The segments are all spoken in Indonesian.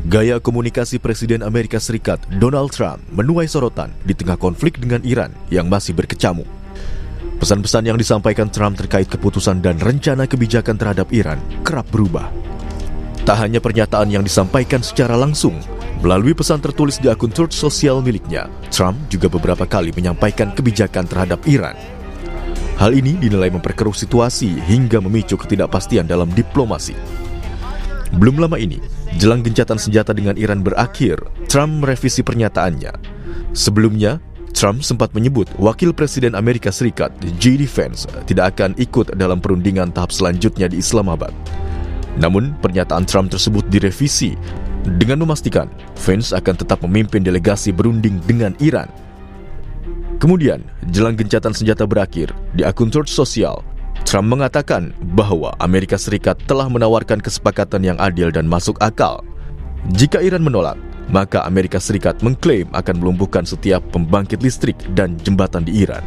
Gaya komunikasi Presiden Amerika Serikat Donald Trump menuai sorotan di tengah konflik dengan Iran yang masih berkecamuk. Pesan-pesan yang disampaikan Trump terkait keputusan dan rencana kebijakan terhadap Iran kerap berubah. Tak hanya pernyataan yang disampaikan secara langsung, melalui pesan tertulis di akun Truth sosial miliknya, Trump juga beberapa kali menyampaikan kebijakan terhadap Iran. Hal ini dinilai memperkeruh situasi hingga memicu ketidakpastian dalam diplomasi. Belum lama ini, jelang gencatan senjata dengan Iran berakhir, Trump merevisi pernyataannya. Sebelumnya, Trump sempat menyebut Wakil Presiden Amerika Serikat, J.D. Vance, tidak akan ikut dalam perundingan tahap selanjutnya di Islamabad. Namun, pernyataan Trump tersebut direvisi dengan memastikan Vance akan tetap memimpin delegasi berunding dengan Iran. Kemudian, jelang gencatan senjata berakhir, di akun Truth sosial, Trump mengatakan bahwa Amerika Serikat telah menawarkan kesepakatan yang adil dan masuk akal. Jika Iran menolak, maka Amerika Serikat mengklaim akan melumpuhkan setiap pembangkit listrik dan jembatan di Iran.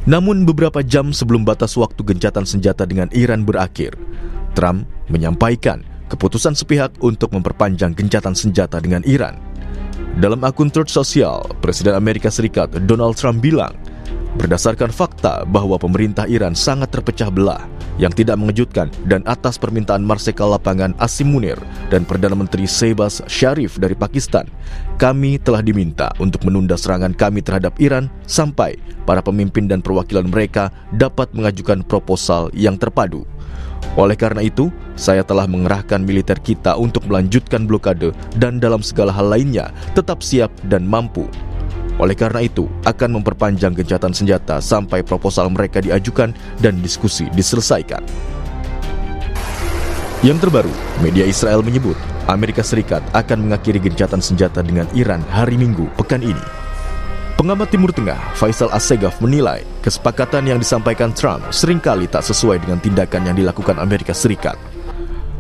Namun beberapa jam sebelum batas waktu gencatan senjata dengan Iran berakhir, Trump menyampaikan keputusan sepihak untuk memperpanjang gencatan senjata dengan Iran. Dalam akun Truth sosial, Presiden Amerika Serikat Donald Trump bilang, berdasarkan fakta bahwa pemerintah Iran sangat terpecah belah, yang tidak mengejutkan dan atas permintaan Marsekal Lapangan Asim Munir dan Perdana Menteri Shehbaz Sharif dari Pakistan, kami telah diminta untuk menunda serangan kami terhadap Iran sampai para pemimpin dan perwakilan mereka dapat mengajukan proposal yang terpadu. Oleh karena itu, saya telah mengerahkan militer kita untuk melanjutkan blokade dan dalam segala hal lainnya tetap siap dan mampu. Oleh karena itu, akan memperpanjang gencatan senjata sampai proposal mereka diajukan dan diskusi diselesaikan. Yang terbaru, media Israel menyebut Amerika Serikat akan mengakhiri gencatan senjata dengan Iran hari Minggu pekan ini. Pengamat Timur Tengah Faisal Assegaf menilai kesepakatan yang disampaikan Trump seringkali tak sesuai dengan tindakan yang dilakukan Amerika Serikat.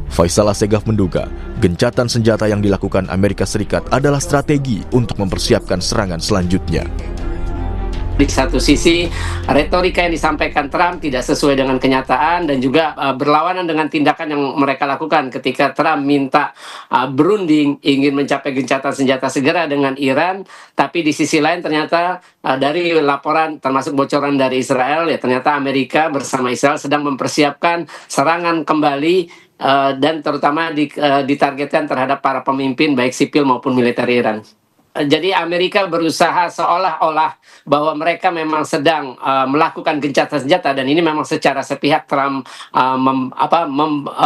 Faisal Assegaf menduga gencatan senjata yang dilakukan Amerika Serikat adalah strategi untuk mempersiapkan serangan selanjutnya. Di satu sisi, retorika yang disampaikan Trump tidak sesuai dengan kenyataan dan juga berlawanan dengan tindakan yang mereka lakukan ketika Trump minta berunding ingin mencapai gencatan senjata segera dengan Iran, tapi di sisi lain ternyata dari laporan termasuk bocoran dari Israel, ya ternyata Amerika bersama Israel sedang mempersiapkan serangan kembali dan terutama ditargetkan terhadap para pemimpin baik sipil maupun militer Iran. Jadi Amerika berusaha seolah-olah bahwa mereka memang sedang melakukan gencatan senjata dan ini memang secara sepihak Trump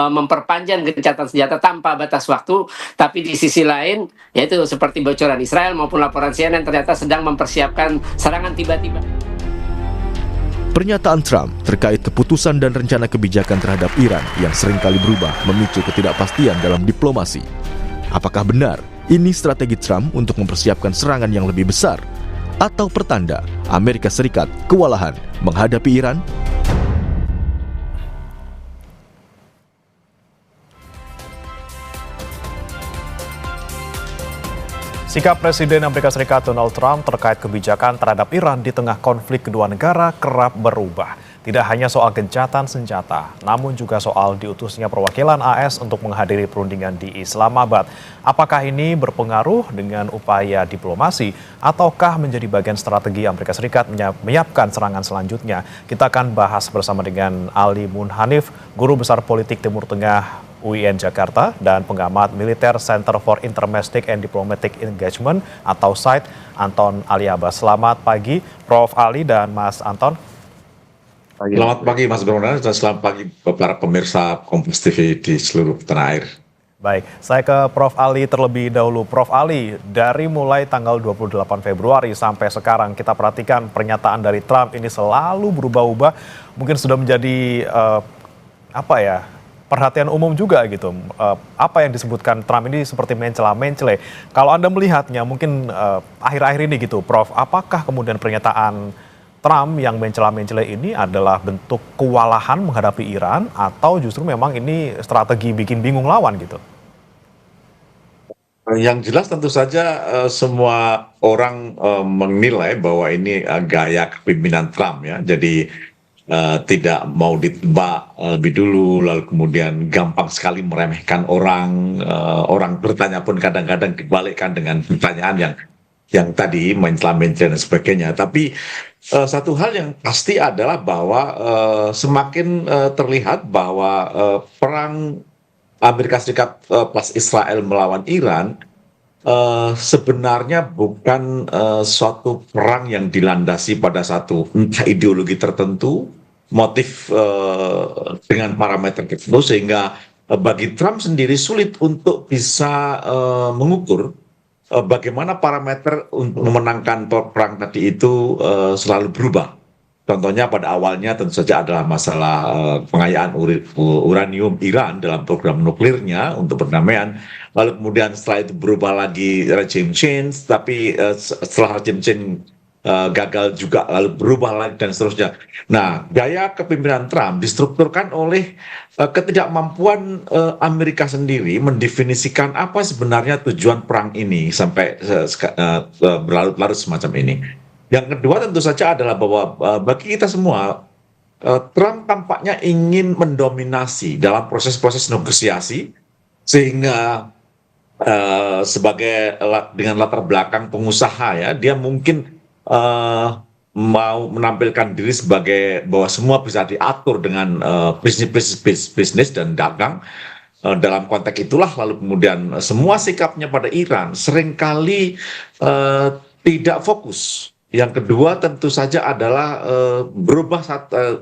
memperpanjang gencatan senjata tanpa batas waktu, tapi di sisi lain yaitu seperti bocoran Israel maupun laporan CNN ternyata sedang mempersiapkan serangan tiba-tiba. Pernyataan Trump terkait keputusan dan rencana kebijakan terhadap Iran yang seringkali berubah memicu ketidakpastian dalam diplomasi. Apakah benar ini strategi Trump untuk mempersiapkan serangan yang lebih besar? Atau pertanda Amerika Serikat kewalahan menghadapi Iran? Sikap Presiden Amerika Serikat Donald Trump terkait kebijakan terhadap Iran di tengah konflik kedua negara kerap berubah. Tidak hanya soal gencatan senjata, namun juga soal diutusnya perwakilan AS untuk menghadiri perundingan di Islamabad. Apakah ini berpengaruh dengan upaya diplomasi ataukah menjadi bagian strategi Amerika Serikat menyiapkan serangan selanjutnya? Kita akan bahas bersama dengan Ali Munhanif, Guru Besar Politik Timur Tengah UIN Jakarta dan pengamat militer Center for Intermestic and Diplomatic Engagement atau SIDE, Anton Aliabas. Selamat pagi Prof. Ali dan Mas Anton. Selamat pagi Mas Brona dan selamat pagi para pemirsa Kompas TV di seluruh tanah air. Baik, saya ke Prof. Ali terlebih dahulu. Prof. Ali, dari mulai tanggal 28 Februari sampai sekarang kita perhatikan pernyataan dari Trump ini selalu berubah-ubah. Mungkin sudah menjadi perhatian umum juga gitu. Apa yang disebutkan Trump ini seperti mencela-mencele. Kalau Anda melihatnya mungkin akhir-akhir ini gitu, Prof, apakah kemudian pernyataan Trump yang mencela-mencele ini adalah bentuk kewalahan menghadapi Iran atau justru memang ini strategi bikin bingung lawan gitu? Yang jelas tentu saja semua orang menilai bahwa ini gaya kepemimpinan Trump ya. Jadi tidak mau ditebak lebih dulu, lalu kemudian gampang sekali meremehkan orang, orang bertanya pun kadang-kadang dibalikkan dengan pertanyaan yang tadi mencela-mencela dan sebagainya. Tapi satu hal yang pasti adalah bahwa semakin terlihat bahwa perang Amerika Serikat plus Israel melawan Iran sebenarnya bukan suatu perang yang dilandasi pada satu entah ideologi tertentu, motif dengan parameter tertentu, sehingga bagi Trump sendiri sulit untuk bisa mengukur bagaimana parameter untuk memenangkan perang tadi itu selalu berubah. Contohnya pada awalnya tentu saja adalah masalah pengayaan uranium Iran dalam program nuklirnya untuk perdamaian. Lalu kemudian setelah itu berubah lagi regime change, tapi setelah regime change gagal juga, lalu berubah lagi dan seterusnya. Nah, gaya kepemimpinan Trump distrukturkan oleh ketidakmampuan Amerika sendiri mendefinisikan apa sebenarnya tujuan perang ini sampai berlarut-larut semacam ini. Yang kedua tentu saja adalah bahwa bagi kita semua, Trump tampaknya ingin mendominasi dalam proses-proses negosiasi, sehingga dengan latar belakang pengusaha ya, dia mungkin mau menampilkan diri sebagai bahwa semua bisa diatur dengan bisnis dan dagang. Dalam konteks itulah lalu kemudian semua sikapnya pada Iran seringkali tidak fokus. Yang kedua tentu saja adalah berubah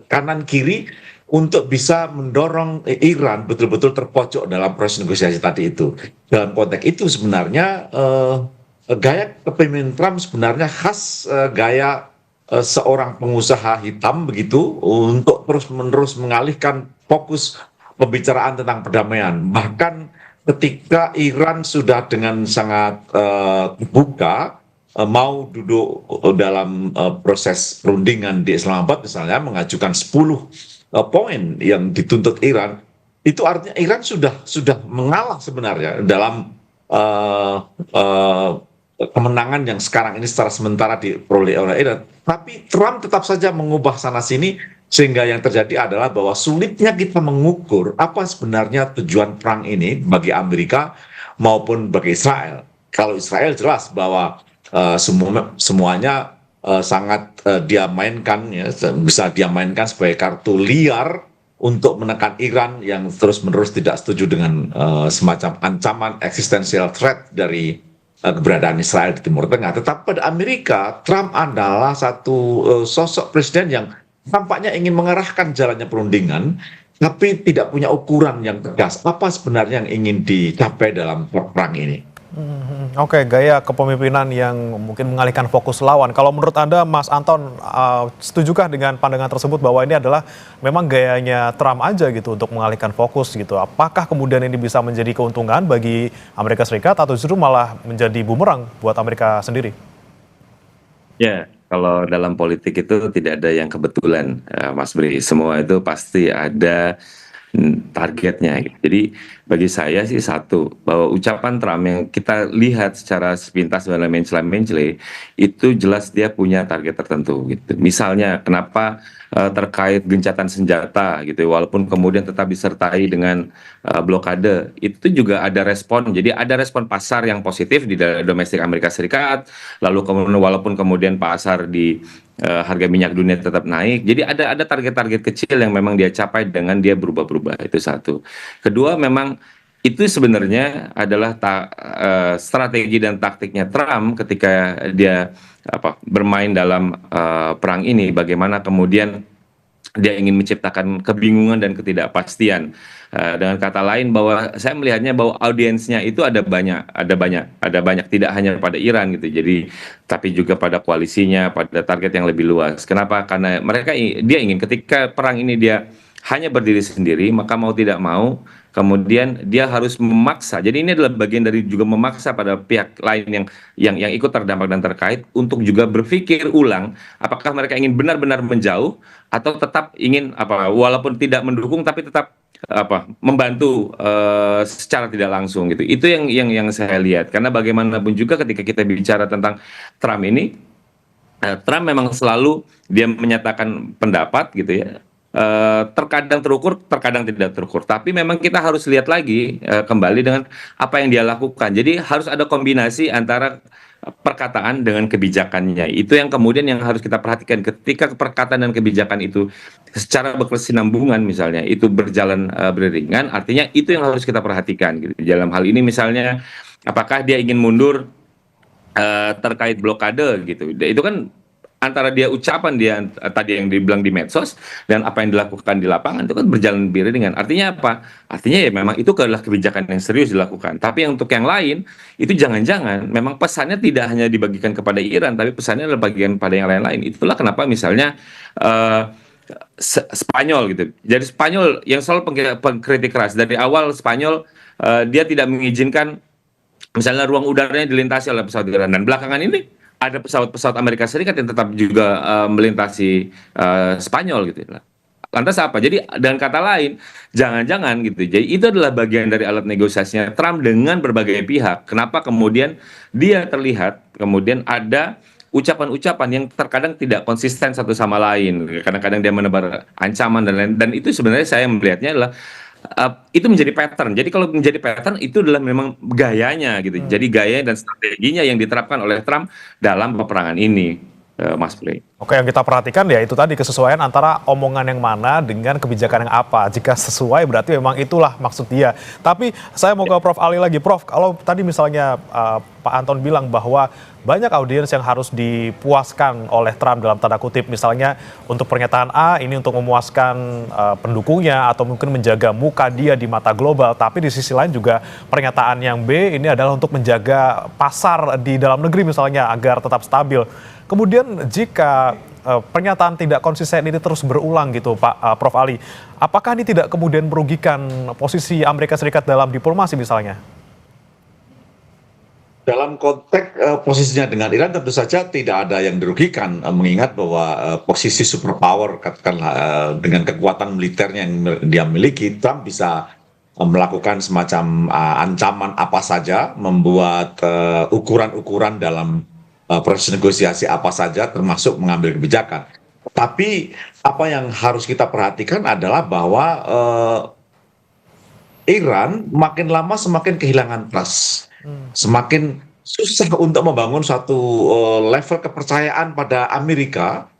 kanan kiri untuk bisa mendorong Iran betul-betul terpojok dalam proses negosiasi tadi itu. Dalam konteks itu sebenarnya gaya kepemimpinan Trump sebenarnya khas gaya seorang pengusaha hitam begitu, untuk terus-menerus mengalihkan fokus pembicaraan tentang perdamaian. Bahkan ketika Iran sudah dengan sangat terbuka mau duduk dalam proses perundingan di Islamabad misalnya, mengajukan 10 poin yang dituntut Iran, itu artinya Iran sudah mengalah sebenarnya dalam kemenangan yang sekarang ini secara sementara diperoleh oleh Iran. Tapi Trump tetap saja mengubah sana-sini, sehingga yang terjadi adalah bahwa sulitnya kita mengukur apa sebenarnya tujuan perang ini bagi Amerika maupun bagi Israel. Kalau Israel jelas bahwa semuanya sangat dia mainkan ya, bisa dia mainkan sebagai kartu liar untuk menekan Iran yang terus-menerus tidak setuju dengan semacam ancaman eksistensial threat dari keberadaan Israel di Timur Tengah. Tetapi pada Amerika, Trump adalah satu sosok presiden yang tampaknya ingin mengarahkan jalannya perundingan, tapi tidak punya ukuran yang tegas apa sebenarnya yang ingin dicapai dalam perang ini. Oke, gaya kepemimpinan yang mungkin mengalihkan fokus lawan. Kalau menurut Anda, Mas Anton, setujukah dengan pandangan tersebut bahwa ini adalah memang gayanya Trump aja gitu untuk mengalihkan fokus gitu? Apakah kemudian ini bisa menjadi keuntungan bagi Amerika Serikat atau justru malah menjadi bumerang buat Amerika sendiri? Ya, kalau dalam politik itu tidak ada yang kebetulan, Mas Bri. Semua itu pasti ada targetnya. Jadi bagi saya sih satu, bahwa ucapan Trump yang kita lihat secara sepintas dalam mencela-mencela itu jelas dia punya target tertentu gitu. Misalnya kenapa terkait gencatan senjata gitu, walaupun kemudian tetap disertai dengan blokade, itu juga ada respon. Jadi ada respon pasar yang positif di domestik Amerika Serikat, lalu kemudian walaupun kemudian pasar di harga minyak dunia tetap naik. Jadi ada target-target kecil yang memang dia capai dengan dia berubah-berubah. Itu satu. Kedua, memang itu sebenarnya adalah strategi dan taktiknya Trump ketika dia bermain dalam perang ini. Bagaimana kemudian dia ingin menciptakan kebingungan dan ketidakpastian. Dengan kata lain, bahwa saya melihatnya bahwa audiensnya itu ada banyak, tidak hanya pada Iran gitu. Jadi tapi juga pada koalisinya, pada target yang lebih luas. Kenapa? Karena dia ingin ketika perang ini dia hanya berdiri sendiri, maka mau tidak mau kemudian dia harus memaksa. Jadi ini adalah bagian dari juga memaksa pada pihak lain yang ikut terdampak dan terkait untuk juga berpikir ulang apakah mereka ingin benar-benar menjauh atau tetap ingin walaupun tidak mendukung tapi tetap membantu secara tidak langsung gitu. Itu yang saya lihat. Karena bagaimanapun juga ketika kita bicara tentang Trump ini, Trump memang selalu dia menyatakan pendapat gitu ya. Terkadang terukur, terkadang tidak terukur. Tapi memang kita harus lihat lagi kembali dengan apa yang dia lakukan. Jadi harus ada kombinasi antara perkataan dengan kebijakannya. Itu yang kemudian yang harus kita perhatikan ketika perkataan dan kebijakan itu secara berkesinambungan misalnya itu berjalan beriringan. Artinya itu yang harus kita perhatikan gitu. Dalam hal ini misalnya apakah dia ingin mundur terkait blokade gitu. Itu kan antara dia ucapan dia tadi yang dibilang di medsos dan apa yang dilakukan di lapangan itu kan berjalan beriringan. Artinya apa? Artinya ya memang itu adalah kebijakan yang serius dilakukan. Tapi untuk yang lain itu jangan-jangan memang pesannya tidak hanya dibagikan kepada Iran, tapi pesannya adalah bagian pada yang lain-lain. Itulah kenapa misalnya Spanyol gitu. Jadi Spanyol yang selalu pengkritik keras dari awal Spanyol dia tidak mengizinkan misalnya ruang udaranya dilintasi oleh pesawat Iran dan belakangan ini ada pesawat-pesawat Amerika Serikat yang tetap juga melintasi Spanyol gitu. Lantas apa? Jadi dengan kata lain, jangan-jangan gitu. Jadi itu adalah bagian dari alat negosiasinya Trump dengan berbagai pihak. Kenapa kemudian dia terlihat kemudian ada ucapan-ucapan yang terkadang tidak konsisten satu sama lain. Kadang-kadang dia menebar ancaman dan lain. Dan itu sebenarnya saya melihatnya adalah itu menjadi pattern. Jadi kalau menjadi pattern itu adalah memang gayanya gitu. Jadi gaya dan strateginya yang diterapkan oleh Trump dalam peperangan ini, Mas Play. Oke, yang kita perhatikan ya itu tadi kesesuaian antara omongan yang mana dengan kebijakan yang apa. Jika sesuai berarti memang itulah maksud dia. Tapi saya mau ke Prof. Ali lagi. Prof, kalau tadi misalnya Pak Anton bilang bahwa banyak audiens yang harus dipuaskan oleh Trump dalam tanda kutip. Misalnya untuk pernyataan A ini untuk memuaskan pendukungnya atau mungkin menjaga muka dia di mata global. Tapi di sisi lain juga pernyataan yang B ini adalah untuk menjaga pasar di dalam negeri misalnya agar tetap stabil. Kemudian jika pernyataan tidak konsisten ini terus berulang gitu Pak Prof. Ali, apakah ini tidak kemudian merugikan posisi Amerika Serikat dalam diplomasi misalnya? Dalam konteks posisinya dengan Iran tentu saja tidak ada yang dirugikan, mengingat bahwa posisi superpower katakanlah dengan kekuatan militernya yang dia miliki, Trump bisa melakukan semacam ancaman apa saja, membuat ukuran-ukuran dalam proses negosiasi apa saja termasuk mengambil kebijakan. Tapi apa yang harus kita perhatikan adalah bahwa Iran makin lama semakin kehilangan trust. Semakin susah untuk membangun suatu level kepercayaan pada Amerika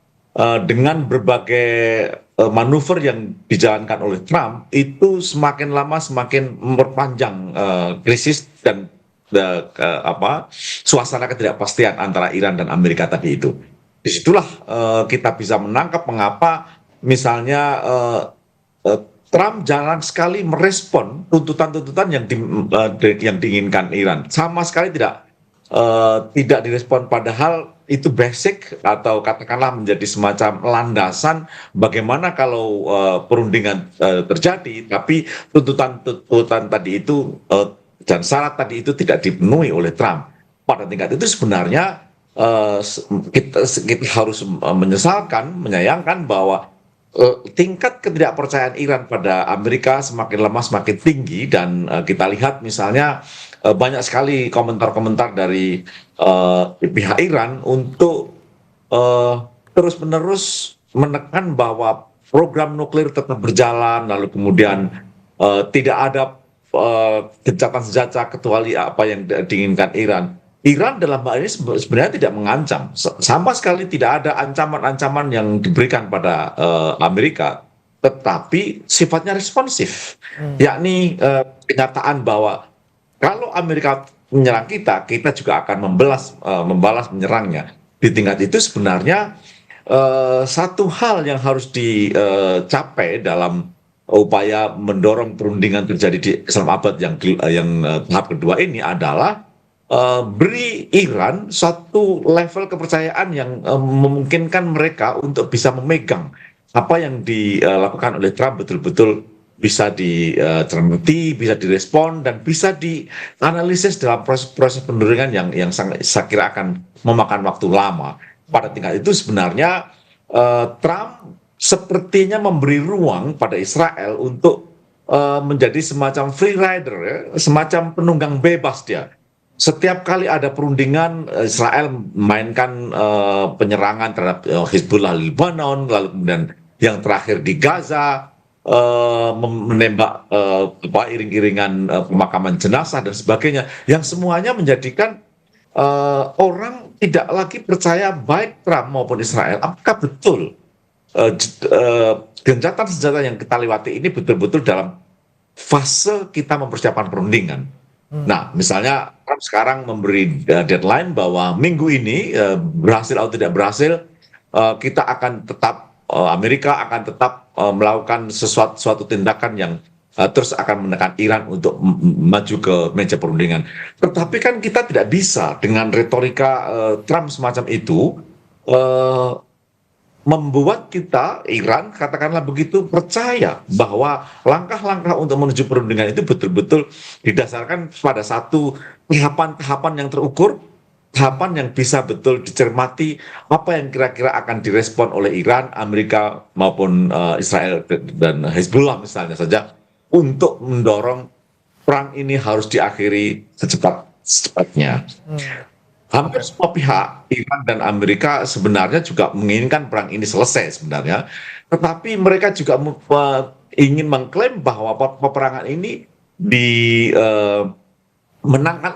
dengan berbagai manuver yang dijalankan oleh Trump itu semakin lama semakin memperpanjang krisis dan suasana ketidakpastian antara Iran dan Amerika tadi itu. Disitulah kita bisa menangkap mengapa misalnya Trump jarang sekali merespon tuntutan-tuntutan yang diinginkan Iran. Sama sekali tidak direspon, padahal itu basic atau katakanlah menjadi semacam landasan bagaimana kalau perundingan terjadi, tapi tuntutan tadi itu dan syarat tadi itu tidak dipenuhi oleh Trump. Pada tingkat itu sebenarnya kita harus menyesalkan, menyayangkan bahwa tingkat ketidakpercayaan Iran pada Amerika semakin lama semakin tinggi dan kita lihat misalnya banyak sekali komentar-komentar dari pihak Iran untuk terus-menerus menekan bahwa program nuklir tetap berjalan, lalu kemudian tidak ada gencatan senjata kecuali apa yang diinginkan Iran. Iran dalam hal ini sebenarnya tidak mengancam, sama sekali tidak ada ancaman-ancaman yang diberikan pada Amerika, tetapi sifatnya responsif, yakni kenyataan bahwa kalau Amerika menyerang kita, kita juga akan membalas menyerangnya. Di tingkat itu sebenarnya satu hal yang harus dicapai dalam upaya mendorong perundingan terjadi di Islamabad yang tahap kedua ini adalah beri Iran satu level kepercayaan yang memungkinkan mereka untuk bisa memegang apa yang dilakukan oleh Trump betul-betul bisa dicermati, bisa direspon, dan bisa dianalisis dalam proses penurunan yang saya kira akan memakan waktu lama. Pada tingkat itu sebenarnya Trump sepertinya memberi ruang pada Israel untuk menjadi semacam free rider, ya, semacam penunggang bebas dia. setiap kali ada perundingan, Israel mainkan penyerangan terhadap Hizbullah Lebanon, lalu kemudian yang terakhir di Gaza, menembak iring-iringan pemakaman jenazah dan sebagainya, yang semuanya menjadikan orang tidak lagi percaya baik Trump maupun Israel. Apakah betul gencatan senjata yang kita lewati ini betul-betul dalam fase kita mempersiapkan perundingan? Nah, misalnya Trump sekarang memberi deadline bahwa minggu ini berhasil atau tidak berhasil, kita akan tetap Amerika akan tetap melakukan suatu tindakan yang terus akan menekan Iran untuk maju ke meja perundingan. Tetapi kan kita tidak bisa dengan retorika Trump semacam itu membuat kita, Iran, katakanlah begitu, percaya bahwa langkah-langkah untuk menuju perundingan itu betul-betul didasarkan pada satu tahapan-tahapan yang terukur, tahapan yang bisa betul dicermati apa yang kira-kira akan direspon oleh Iran, Amerika maupun Israel dan Hezbollah misalnya saja, untuk mendorong perang ini harus diakhiri secepatnya. Hampir semua pihak, Iran dan Amerika sebenarnya juga menginginkan perang ini selesai sebenarnya. Tetapi mereka juga ingin mengklaim bahwa peperangan ini dimenangkan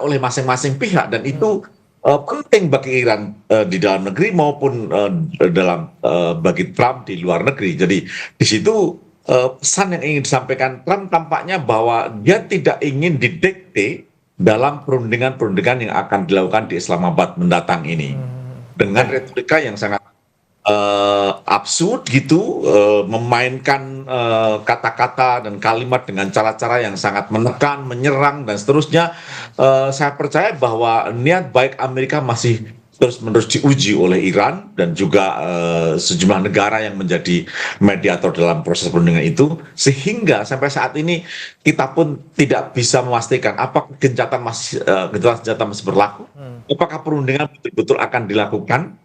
oleh masing-masing pihak. Dan itu penting bagi Iran di dalam negeri maupun bagi Trump di luar negeri. Jadi di situ pesan yang ingin disampaikan Trump tampaknya bahwa dia tidak ingin didikte dalam perundingan-perundingan yang akan dilakukan di Islamabad mendatang ini, dengan retorika yang sangat absurd gitu, memainkan kata-kata dan kalimat dengan cara-cara yang sangat menekan, menyerang dan seterusnya. Saya percaya bahwa niat baik Amerika masih terus-menerus diuji oleh Iran dan juga sejumlah negara yang menjadi mediator dalam proses perundingan itu, sehingga sampai saat ini kita pun tidak bisa memastikan apakah gencatan senjata masih berlaku, apakah perundingan betul-betul akan dilakukan,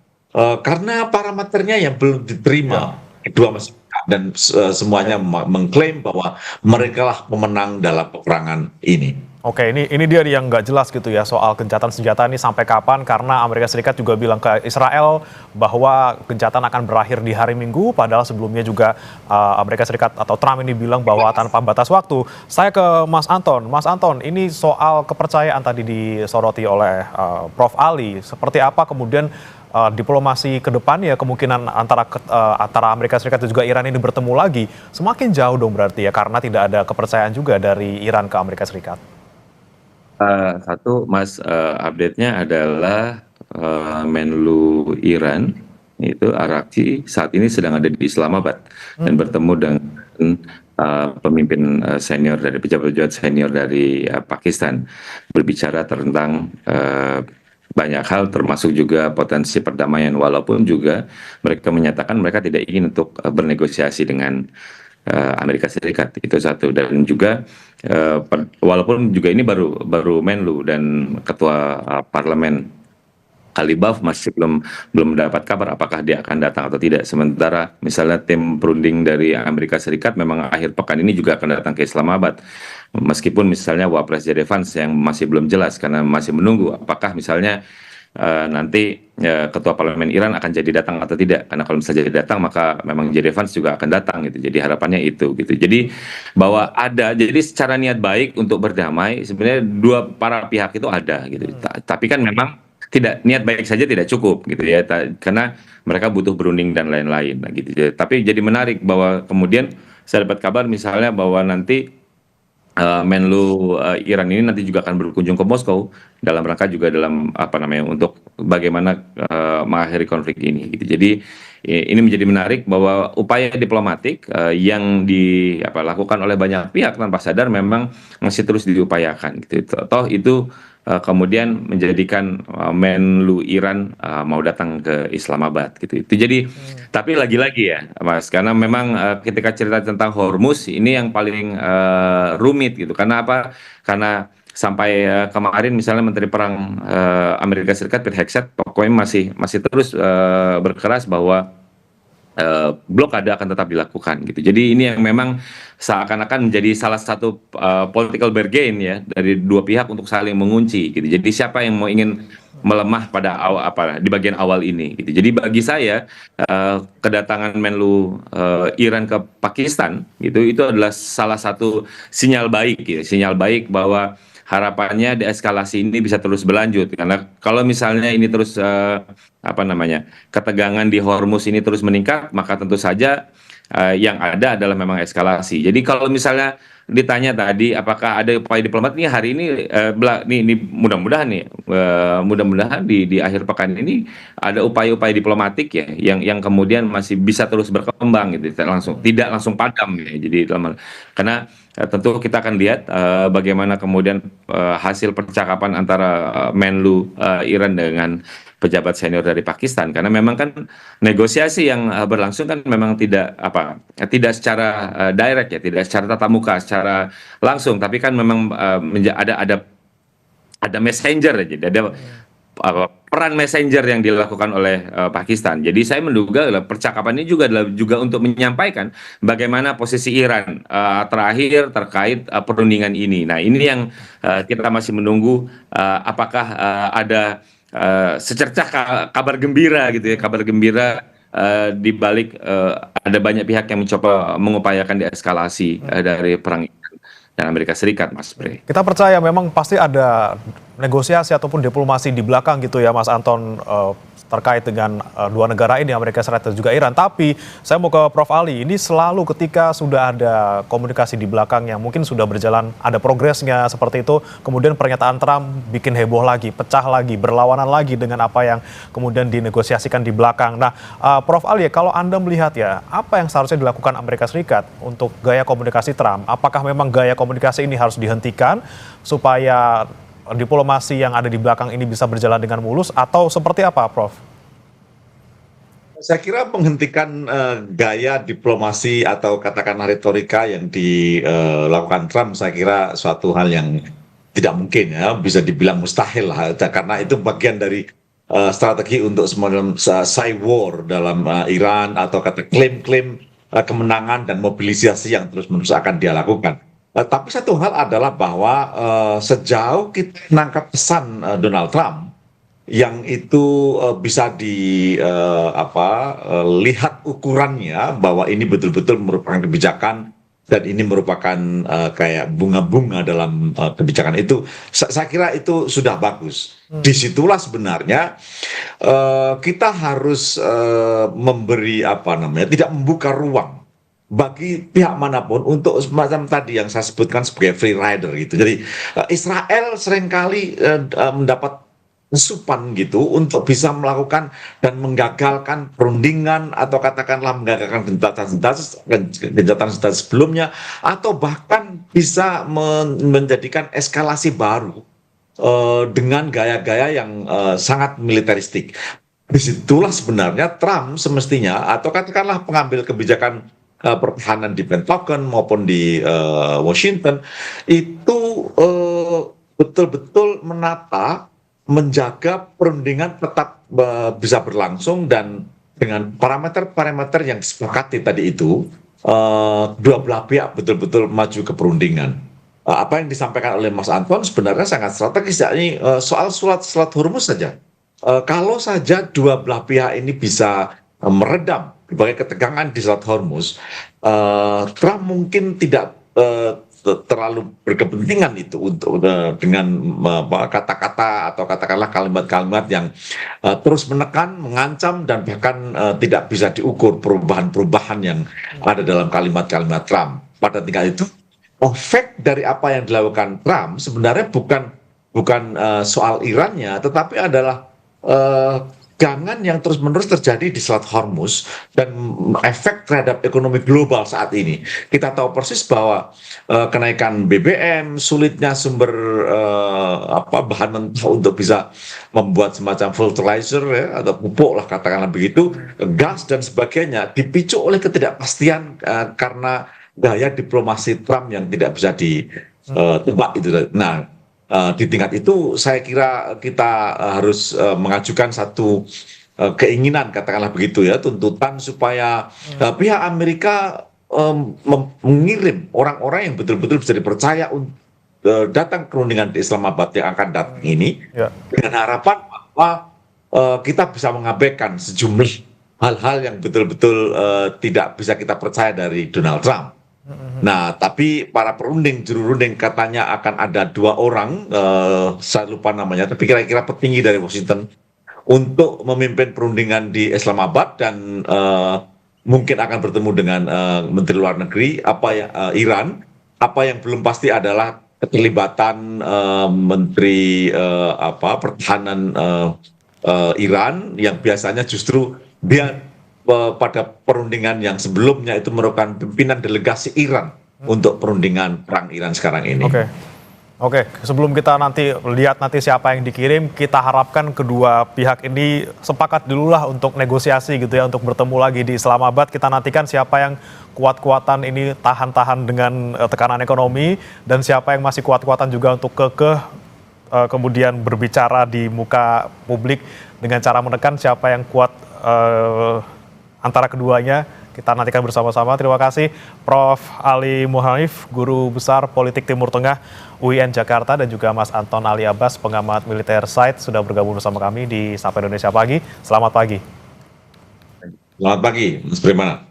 karena parameternya yang belum diterima kedua masing dan semuanya mengklaim bahwa mereka lah pemenang dalam peperangan ini. Oke, ini dia yang nggak jelas gitu ya soal gencatan senjata ini sampai kapan, karena Amerika Serikat juga bilang ke Israel bahwa gencatan akan berakhir di hari Minggu, padahal sebelumnya juga Amerika Serikat atau Trump ini bilang bahwa tanpa batas waktu. Saya ke Mas Anton. Mas Anton, ini soal kepercayaan tadi disoroti oleh Prof. Ali. Seperti apa kemudian diplomasi ke depannya, kemungkinan antara Amerika Serikat dan juga Iran ini bertemu lagi semakin jauh dong berarti ya, karena tidak ada kepercayaan juga dari Iran ke Amerika Serikat. Satu, Mas, update-nya adalah Menlu Iran itu Araghchi saat ini sedang ada di Islamabad dan bertemu dengan pemimpin senior dari pejabat-pejabat senior dari Pakistan, berbicara tentang banyak hal termasuk juga potensi perdamaian, walaupun juga mereka menyatakan mereka tidak ingin untuk bernegosiasi dengan Amerika Serikat. Itu satu. Dan juga walaupun juga ini baru Menlu dan ketua parlemen Ali Bauf masih belum mendapat kabar apakah dia akan datang atau tidak. Sementara misalnya tim perunding dari Amerika Serikat memang akhir pekan ini juga akan datang ke Islamabad. Meskipun misalnya Wapres JD Vance yang masih belum jelas karena masih menunggu apakah misalnya nanti ketua parlemen Iran akan jadi datang atau tidak, karena kalau misalnya jadi datang maka memang JD Vance juga akan datang gitu. Jadi harapannya itu gitu. Jadi bahwa jadi secara niat baik untuk berdamai sebenarnya para pihak itu ada gitu. Tapi kan memang tidak, niat baik saja tidak cukup gitu ya, karena mereka butuh berunding dan lain-lain gitu. Tapi jadi menarik bahwa kemudian saya dapat kabar misalnya bahwa nanti Menlu Iran ini nanti juga akan berkunjung ke Moskow dalam rangka juga dalam untuk bagaimana mengakhiri konflik ini gitu. Jadi ini menjadi menarik bahwa upaya diplomatik yang dilakukan oleh banyak pihak tanpa sadar memang masih terus diupayakan gitu. Toh itu kemudian menjadikan Menlu Iran mau datang ke Islamabad gitu. Itu jadi tapi lagi-lagi ya Mas, karena memang ketika cerita tentang Hormuz ini yang paling rumit gitu. Karena apa? Karena sampai kemarin misalnya Menteri Perang Amerika Serikat Pete Hegseth pokoknya masih terus berkeras bahwa blokade akan tetap dilakukan gitu. Jadi ini yang memang seakan-akan menjadi salah satu political bargain ya dari dua pihak untuk saling mengunci gitu. Jadi siapa yang mau ingin melemah pada di bagian awal ini gitu. Jadi bagi saya kedatangan Menlu Iran ke Pakistan gitu itu adalah salah satu sinyal baik ya, sinyal baik bahwa harapannya deeskalasi ini bisa terus berlanjut karena kalau misalnya ini terus ketegangan di Hormuz ini terus meningkat maka tentu saja yang ada adalah memang eskalasi. Jadi kalau misalnya ditanya tadi apakah ada upaya diplomat nih hari ini ini mudah-mudahan di akhir pekan ini ada upaya-upaya diplomatik ya yang kemudian masih bisa terus berkembang gitu tidak langsung padam ya. Jadi karena tentu kita akan lihat bagaimana kemudian hasil percakapan antara Menlu Iran dengan pejabat senior dari Pakistan karena memang kan negosiasi yang berlangsung kan memang tidak secara direct ya, tidak secara tatap muka, secara langsung, tapi kan memang ada messenger aja, ada peran messenger yang dilakukan oleh Pakistan. Jadi saya menduga percakapan ini juga untuk menyampaikan bagaimana posisi Iran terakhir terkait perundingan ini. Nah ini yang kita masih menunggu apakah ada secercah kabar gembira gitu ya, kabar gembira di balik ada banyak pihak yang mencoba mengupayakan deeskalasi dari perang Iran dan Amerika Serikat, Mas Bre. Kita percaya memang pasti ada negosiasi ataupun diplomasi di belakang gitu ya Mas Anton terkait dengan dua negara ini, Amerika Serikat dan juga Iran. Tapi saya mau ke Prof. Ali, ini selalu ketika sudah ada komunikasi di belakang yang mungkin sudah berjalan, ada progresnya seperti itu, kemudian pernyataan Trump bikin heboh lagi, pecah lagi, berlawanan lagi dengan apa yang kemudian dinegosiasikan di belakang. Nah, Prof. Ali, kalau Anda melihat ya, apa yang seharusnya dilakukan Amerika Serikat untuk gaya komunikasi Trump? Apakah memang gaya komunikasi ini harus dihentikan supaya diplomasi yang ada di belakang ini bisa berjalan dengan mulus atau seperti apa, Prof? Saya kira menghentikan gaya diplomasi atau katakanlah retorika yang dilakukan Trump, saya kira suatu hal yang tidak mungkin ya, bisa dibilang mustahil lah, karena itu bagian dari strategi untuk semacam cyber war dalam Iran atau kata klaim-klaim kemenangan dan mobilisasi yang terus-menerus akan dia lakukan. Tapi satu hal adalah bahwa sejauh kita menangkap pesan Donald Trump yang itu bisa dilihat ukurannya bahwa ini betul-betul merupakan kebijakan dan ini merupakan kayak bunga-bunga dalam kebijakan itu, saya kira itu sudah bagus. Disitulah sebenarnya kita harus memberi tidak membuka ruang bagi pihak manapun untuk semacam tadi yang saya sebutkan sebagai free rider gitu. Jadi Israel seringkali mendapat supan gitu untuk bisa melakukan dan menggagalkan perundingan atau katakanlah menggagalkan gencatan senjata sebelumnya atau bahkan bisa menjadikan eskalasi baru dengan gaya-gaya yang sangat militeristik. Disitulah sebenarnya Trump semestinya atau katakanlah pengambil kebijakan pertahanan di Pentagon maupun di Washington itu betul-betul menjaga perundingan tetap bisa berlangsung dan dengan parameter-parameter yang disepakati tadi itu dua belah pihak betul-betul maju ke perundingan. Apa yang disampaikan oleh Mas Anton sebenarnya sangat strategis, yakni soal Selat Hormuz saja. Kalau saja dua belah pihak ini bisa meredam berbagai ketegangan di Selat Hormuz, Trump mungkin tidak terlalu berkepentingan itu untuk dengan kata-kata atau katakanlah kalimat-kalimat yang terus menekan, mengancam dan bahkan tidak bisa diukur perubahan-perubahan yang ada dalam kalimat-kalimat Trump. Pada tingkat itu, efek dari apa yang dilakukan Trump sebenarnya bukan soal Irannya, tetapi adalah tegangan yang terus-menerus terjadi di Selat Hormuz dan efek terhadap ekonomi global saat ini. Kita tahu persis bahwa kenaikan BBM, sulitnya sumber bahan mentah untuk bisa membuat semacam fertilizer ya, atau pupuk lah katakanlah begitu, gas dan sebagainya dipicu oleh ketidakpastian karena gaya diplomasi Trump yang tidak bisa ditebak itu. Nah, di tingkat itu saya kira kita harus mengajukan satu keinginan, katakanlah begitu ya, tuntutan supaya pihak Amerika mengirim orang-orang yang betul-betul bisa dipercaya untuk datang ke perundingan di Islamabad yang akan datang ini, dengan harapan bahwa kita bisa mengabaikan sejumlah hal-hal yang betul-betul tidak bisa kita percaya dari Donald Trump. Nah, tapi para perunding, juru runding katanya akan ada 2 orang, saya lupa namanya, tapi kira-kira petinggi dari Washington untuk memimpin perundingan di Islamabad, dan mungkin akan bertemu dengan Menteri Luar Negeri Iran. Apa yang belum pasti adalah keterlibatan Menteri Pertahanan Iran, yang biasanya justru dia pada perundingan yang sebelumnya itu merupakan pimpinan delegasi Iran untuk perundingan perang Iran sekarang ini. Oke, sebelum kita nanti lihat siapa yang dikirim, kita harapkan kedua pihak ini sepakat dulu lah untuk negosiasi gitu ya, untuk bertemu lagi di Islamabad. Kita nantikan siapa yang kuat-kuatan ini tahan-tahan dengan tekanan ekonomi, dan siapa yang masih kuat-kuatan juga untuk kekeh kemudian berbicara di muka publik dengan cara menekan. Siapa yang kuat antara keduanya, kita nantikan bersama-sama. Terima kasih Prof. Ali Muhanif, Guru Besar Politik Timur Tengah UIN Jakarta, dan juga Mas Anton Ali Abbas, pengamat militer SITE, sudah bergabung bersama kami di Sapa Indonesia Pagi. Selamat pagi. Selamat pagi, Mas Primana.